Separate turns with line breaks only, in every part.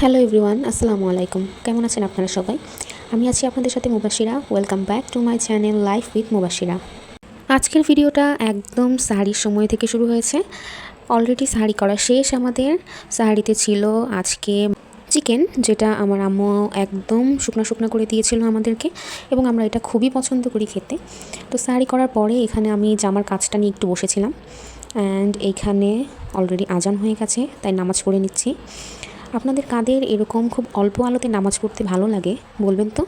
Hello everyone, আসসালামু আলাইকুম। কেমন আছেন আপনারা সবাই? আমি আছি আপনাদের সাথে Mubashira. Welcome back to my channel life with Mubashira. আজকের ভিডিওটা একদম সাহারির সময় থেকে শুরু হয়েছে। অলরেডি সাহারি করা শেষ আমাদের। সাহারিতে ছিল আজকে চিকেন, যেটা আমার আম্মু একদম শুকনো শুকনো করে দিয়েছিল আমাদেরকে, এবং আমরা এটা খুবই পছন্দ করি খেতে। তো সাহারি করার পরে এখানে আমি জামার কাজটা নিয়ে একটু বসেছিলাম, অ্যান্ড এইখানে অলরেডি আজান হয়ে গেছে, তাই নামাজ পড়ে নিচ্ছি। আপনাদের কাদের এরকম খুব অল্প আলোতে নামাজ পড়তে ভালো লাগে বলবেন তো?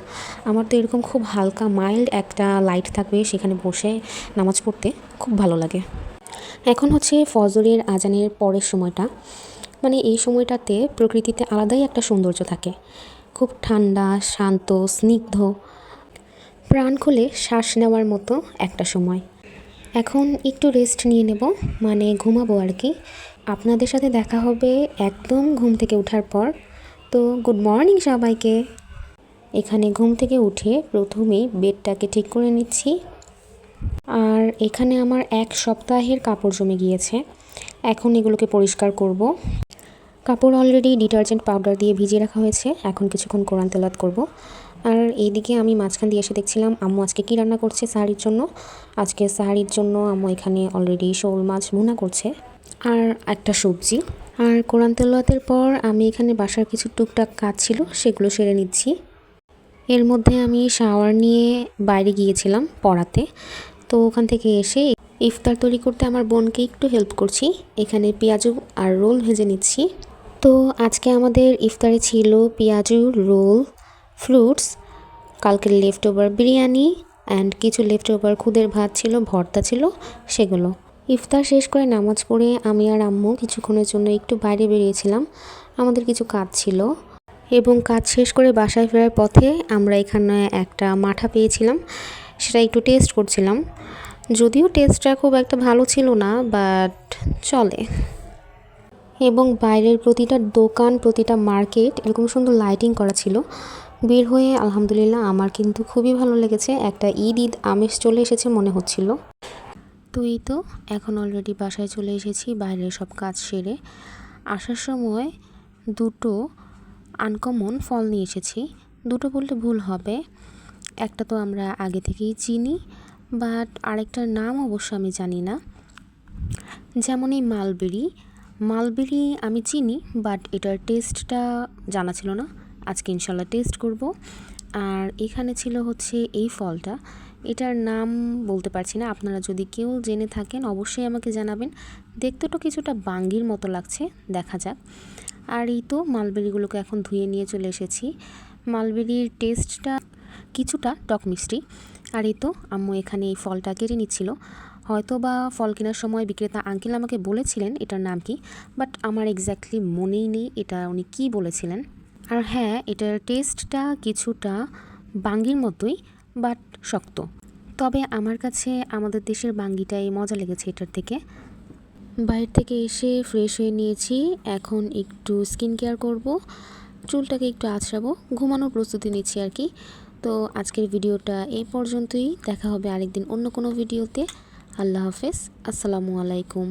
আমার তো এরকম খুব হালকা মাইল্ড একটা লাইট থাকবে, সেখানে বসে নামাজ পড়তে খুব ভালো লাগে। এখন হচ্ছে ফজরের আজানের পরের সময়টা, মানে এই সময়টাতে প্রকৃতিতে আলাদাই একটা সৌন্দর্য থাকে। খুব ঠান্ডা, শান্ত, স্নিগ্ধ, প্রাণ খুলে শ্বাস নেওয়ার মতো একটা সময়। এখন একটু রেস্ট নিয়ে নেব, মানে ঘুমাবো আর কি। আপনাদের সাথে দেখা হবে একদম ঘুম থেকে ওঠার পর। তো গুড মর্নিং সবাইকে। এখানে ঘুম থেকে উঠে প্রথমেই বেডটাকে ঠিক করে নিচ্ছি। আর এখানে আমার এক সপ্তাহের কাপড় জমে গিয়েছে, এখন এগুলোকে পরিষ্কার করব। কাপড় অলরেডি ডিটারজেন্ট পাউডার দিয়ে ভিজিয়ে রাখা হয়েছে, এখন কিছুক্ষণ কোরআন তেলাওয়াত করব। আর এইদিকে আমি মাঝখান দিয়ে এসে দেখছিলাম আম্মু আজকে কী রান্না করছে সাহারির জন্য। আজকে সাহারির জন্য আম্মু এখানে অলরেডি শোল মাছ ভুনা করছে আর একটা সবজি। আর কোরআন তেলাওয়াতের পর আমি এখানে বাসার কিছু টুকটাক কাজ ছিল, সেগুলো সেরে নিচ্ছি। এর মধ্যে আমি শাওয়ার নিয়ে বাইরে গিয়েছিলাম পড়াতে। তো ওখান থেকে এসে ইফতার তৈরি করতে আমার বোনকে একটু হেল্প করছি। এখানে পেঁয়াজু আর রোল ভেজে নিচ্ছি। তো আজকে আমাদের ইফতারে ছিল পেঁয়াজু, রোল, ফ্রুটস, কালকের লেফট ওভার বিরিয়ানি, অ্যান্ড কিছু লেফট ওভার খুদের ভাত ছিল, ভর্তা ছিল, সেগুলো। ইফতার শেষ করে নামাজ পড়ে আমি আর আম্মু কিছুক্ষণের জন্য একটু বাইরে বেরিয়েছিলাম, আমাদের কিছু কাজ ছিল। এবং কাজ শেষ করে বাসায় ফেরার পথে আমরা এখানে একটা মাঠা পেয়েছিলাম, সেটা একটু টেস্ট করছিলাম। যদিও টেস্টটা খুব একটা ভালো ছিল না, বাট চলে। এবং বাইরের প্রতিটা দোকান, প্রতিটা মার্কেট এরকম সুন্দর লাইটিং করা ছিল। বের হয়ে আলহামদুলিল্লাহ আমার কিন্তু খুবই ভালো লেগেছে, একটা ঈদ ঈদ আমেজ চলে এসেছে মনে হচ্ছিল। তো এই তো এখন অলরেডি বাসায় চলে এসেছি, বাইরের সব কাজ সেরে। আসার সময় দুটো আনকমন ফল নিয়ে এসেছি। দুটো বললে ভুল হবে, একটা তো আমরা আগে থেকেই চিনি, বাট আরেকটার নাম অবশ্য আমি জানি না। যেমন এই মালবেরি আমি চিনি, বাট এটার টেস্টটা জানা ছিল না। আজকে ইনশাল্লাহ টেস্ট করব। আর এখানে ছিল হচ্ছে এই ফলটা, এটার নাম বলতে পারছি না, আপনারা যদি কেউ জেনে থাকেন অবশ্যই আমাকে জানাবেন। দেখতে তো কিছুটা বাঙ্গির মতো লাগছে, দেখা যাক। আর এই তো মালবেরিগুলোকে এখন ধুয়ে নিয়ে চলে এসেছি। মালবেরির টেস্টটা কিছুটা টক মিষ্টি। আর এই তো আম্মু এখানে এই ফলটা কেটে নিচ্ছিল। হয়তো বা ফল কেনার সময় বিক্রেতা আঙ্কেল আমাকে বলেছিলেন এটার নাম কি, বাট আমার এক্স্যাক্টলি মনেই নেই এটা উনি কী বলেছিলেন। আর হ্যাঁ, এটার টেস্টটা কিছুটা বাঙ্গির মতোই, বাট শক্ত। তবে আমার কাছে আমাদের দেশের বাঙ্গিটাই মজা লেগেছে এটার থেকে। বাইরে থেকে এসে ফ্রেশ হয়ে নিয়েছি, এখন একটু স্কিন কেয়ার করব, চুলটাকে একটু আঁচড়াবো, ঘুমানোর প্রস্তুতি নিচ্ছি আর কি। তো আজকের ভিডিওটা এই পর্যন্তই, দেখা হবে আরেকদিন অন্য কোনো ভিডিওতে। আল্লাহ হাফেজ, আসসালামু আলাইকুম।